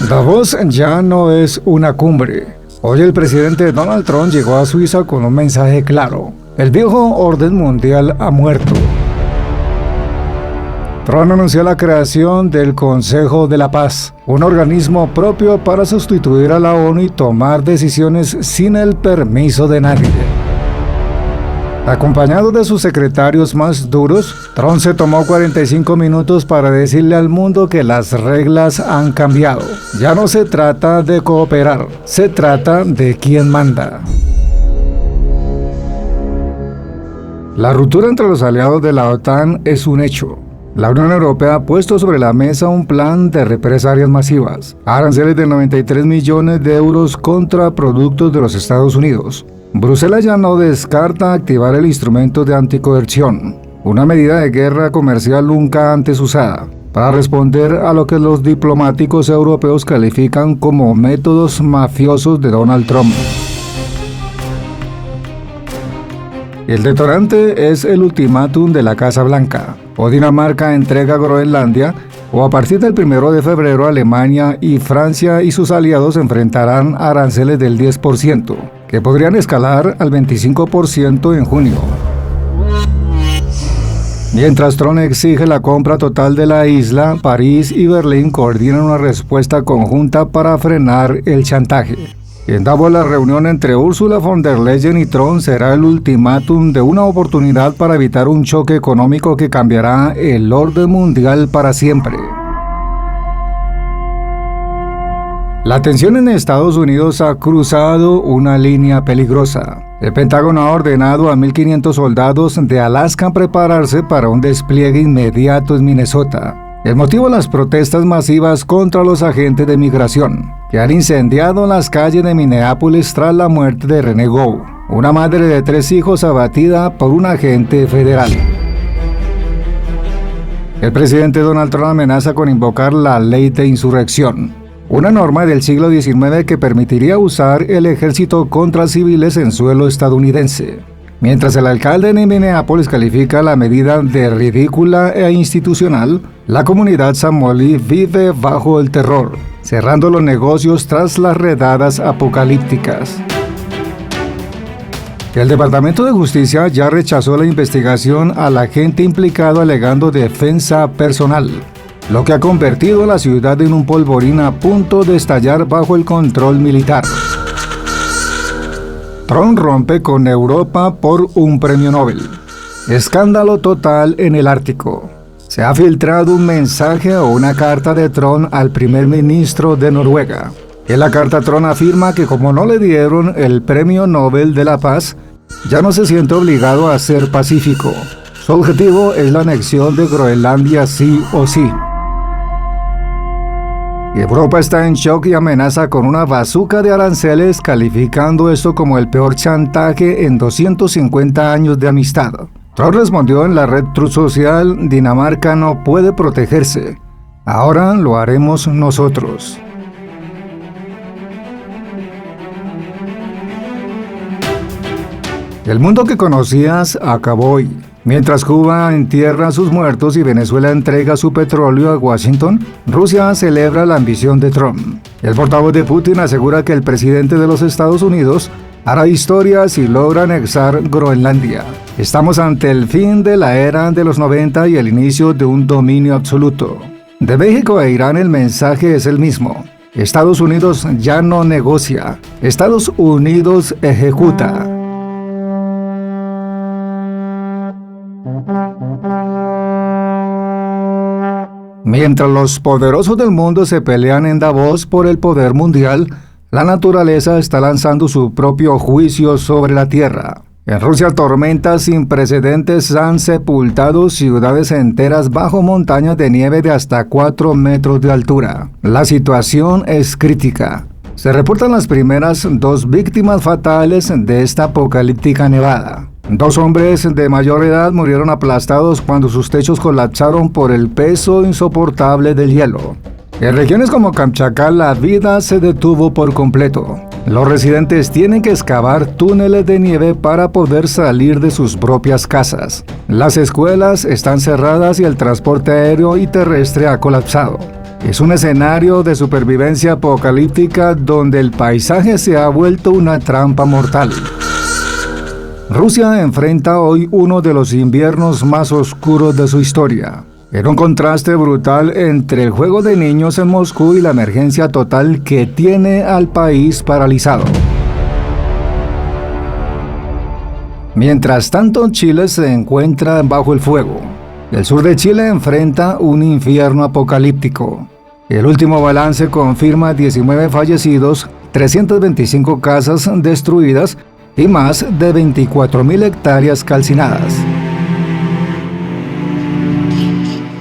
Davos ya no es una cumbre. Hoy el presidente Donald Trump llegó a Suiza con un mensaje claro: el viejo orden mundial ha muerto. Trump anunció la creación del Consejo de la Paz, un organismo propio para sustituir a la ONU y tomar decisiones sin el permiso de nadie. Acompañado de sus secretarios más duros, Trump se tomó 45 minutos para decirle al mundo que las reglas han cambiado. Ya no se trata de cooperar, se trata de quién manda. La ruptura entre los aliados de la OTAN es un hecho. La Unión Europea ha puesto sobre la mesa un plan de represalias masivas, aranceles de 93 millones de euros contra productos de los Estados Unidos. Bruselas ya no descarta activar el instrumento de anticoerción, una medida de guerra comercial nunca antes usada, para responder a lo que los diplomáticos europeos califican como métodos mafiosos de Donald Trump. El detonante es el ultimátum de la Casa Blanca. O Dinamarca entrega Groenlandia, o a partir del 1 de febrero Alemania y Francia y sus aliados enfrentarán aranceles del 10%, que podrían escalar al 25% en junio. Mientras Trump exige la compra total de la isla, París y Berlín coordinan una respuesta conjunta para frenar el chantaje. En Davos, la reunión entre Ursula von der Leyen y Trump será el ultimátum de una oportunidad para evitar un choque económico que cambiará el orden mundial para siempre. La tensión en Estados Unidos ha cruzado una línea peligrosa. El Pentágono ha ordenado a 1.500 soldados de Alaska prepararse para un despliegue inmediato en Minnesota. El motivo: las protestas masivas contra los agentes de migración, que han incendiado las calles de Minneapolis tras la muerte de Renee Gow, una madre de 3 hijos abatida por un agente federal. El presidente Donald Trump amenaza con invocar la ley de insurrección, una norma del siglo XIX que permitiría usar el ejército contra civiles en suelo estadounidense. Mientras el alcalde de Minneapolis califica la medida de ridícula e institucional, la comunidad Somali vive bajo el terror, cerrando los negocios tras las redadas apocalípticas. El Departamento de Justicia ya rechazó la investigación al agente implicado alegando defensa personal, lo que ha convertido a la ciudad en un polvorín a punto de estallar bajo el control militar. Trump rompe con Europa por un premio Nobel. Escándalo total en el Ártico. Se ha filtrado un mensaje o una carta de Trump al primer ministro de Noruega. En la carta, Trump afirma que como no le dieron el premio Nobel de la Paz, ya no se siente obligado a ser pacífico. Su objetivo es la anexión de Groenlandia sí o sí. Europa está en shock y amenaza con una bazuca de aranceles, calificando esto como el peor chantaje en 250 años de amistad. Trump respondió en la red Truth Social: Dinamarca no puede protegerse. Ahora lo haremos nosotros. El mundo que conocías acabó hoy. Mientras Cuba entierra a sus muertos y Venezuela entrega su petróleo a Washington, Rusia celebra la ambición de Trump. El portavoz de Putin asegura que el presidente de los Estados Unidos hará historia si logra anexar Groenlandia. Estamos ante el fin de la era de los 90 y el inicio de un dominio absoluto. De México e Irán el mensaje es el mismo. Estados Unidos ya no negocia, Estados Unidos ejecuta. Mientras los poderosos del mundo se pelean en Davos por el poder mundial, la naturaleza está lanzando su propio juicio sobre la Tierra. En Rusia, tormentas sin precedentes han sepultado ciudades enteras bajo montañas de nieve de hasta 4 metros de altura. La situación es crítica. Se reportan las primeras 2 víctimas fatales de esta apocalíptica nevada. 2 hombres de mayor edad murieron aplastados cuando sus techos colapsaron por el peso insoportable del hielo. En regiones como Kamchatka, la vida se detuvo por completo. Los residentes tienen que excavar túneles de nieve para poder salir de sus propias casas. Las escuelas están cerradas y el transporte aéreo y terrestre ha colapsado. Es un escenario de supervivencia apocalíptica donde el paisaje se ha vuelto una trampa mortal. Rusia enfrenta hoy uno de los inviernos más oscuros de su historia, en un contraste brutal entre el juego de niños en Moscú y la emergencia total que tiene al país paralizado. Mientras tanto, Chile se encuentra bajo el fuego. El sur de Chile enfrenta un infierno apocalíptico. El último balance confirma 19 fallecidos, 325 casas destruidas y más de 24.000 hectáreas calcinadas.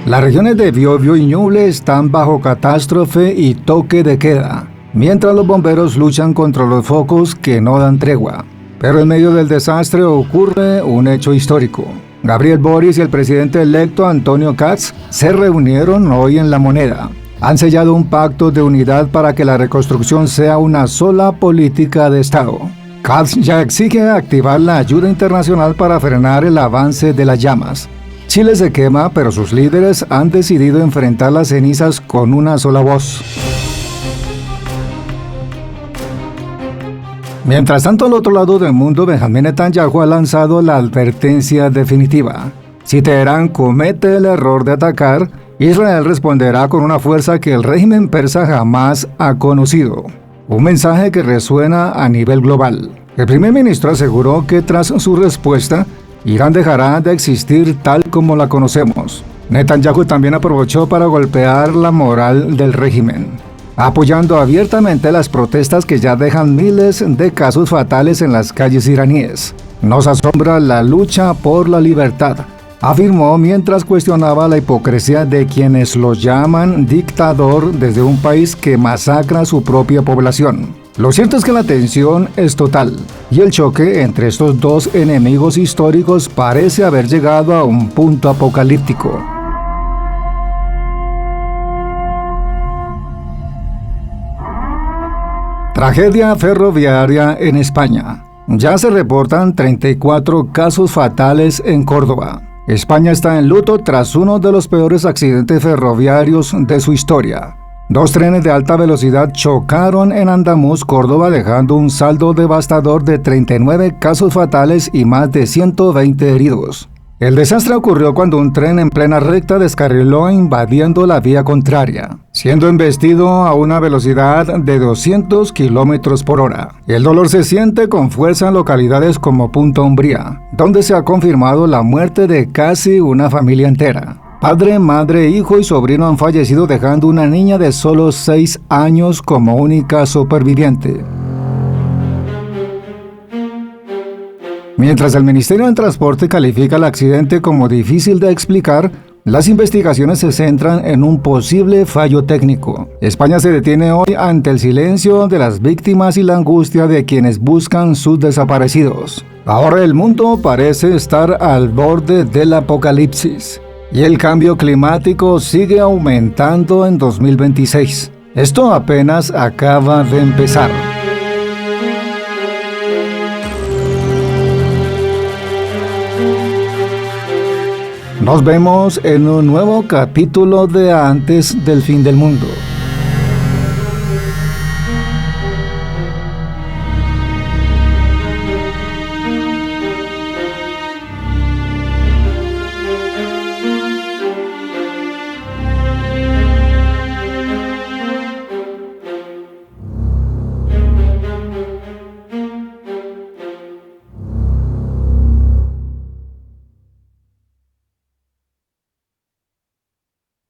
Las regiones de Biobío y Ñuble están bajo catástrofe y toque de queda, mientras los bomberos luchan contra los focos que no dan tregua. Pero en medio del desastre ocurre un hecho histórico. Gabriel Boric y el presidente electo Antonio Kast se reunieron hoy en La Moneda. Han sellado un pacto de unidad para que la reconstrucción sea una sola política de Estado. Kast ya exige activar la ayuda internacional para frenar el avance de las llamas. Chile se quema, pero sus líderes han decidido enfrentar las cenizas con una sola voz. Mientras tanto, al otro lado del mundo, Benjamín Netanyahu ha lanzado la advertencia definitiva. Si Teherán comete el error de atacar, Israel responderá con una fuerza que el régimen persa jamás ha conocido. Un mensaje que resuena a nivel global. El primer ministro aseguró que tras su respuesta, Irán dejará de existir tal como la conocemos. Netanyahu también aprovechó para golpear la moral del régimen, apoyando abiertamente las protestas que ya dejan miles de casos fatales en las calles iraníes. Nos asombra la lucha por la libertad, afirmó mientras cuestionaba la hipocresía de quienes lo llaman dictador desde un país que masacra a su propia población. Lo cierto es que la tensión es total, y el choque entre estos dos enemigos históricos parece haber llegado a un punto apocalíptico. Tragedia ferroviaria en España. Ya se reportan 34 casos fatales en Córdoba. España está en luto tras uno de los peores accidentes ferroviarios de su historia. 2 trenes de alta velocidad chocaron en Andamuz, Córdoba, dejando un saldo devastador de 39 casos fatales y más de 120 heridos. El desastre ocurrió cuando un tren en plena recta descarriló invadiendo la vía contraria, siendo embestido a una velocidad de 200 kilómetros por hora. El dolor se siente con fuerza en localidades como Punta Umbría, donde se ha confirmado la muerte de casi una familia entera. Padre, madre, hijo y sobrino han fallecido, dejando una niña de solo 6 años como única superviviente. Mientras el Ministerio de Transporte califica el accidente como difícil de explicar, las investigaciones se centran en un posible fallo técnico. España se detiene hoy ante el silencio de las víctimas y la angustia de quienes buscan sus desaparecidos. Ahora el mundo parece estar al borde del apocalipsis. Y el cambio climático sigue aumentando en 2026. Esto apenas acaba de empezar. Nos vemos en un nuevo capítulo de Antes del Fin del Mundo.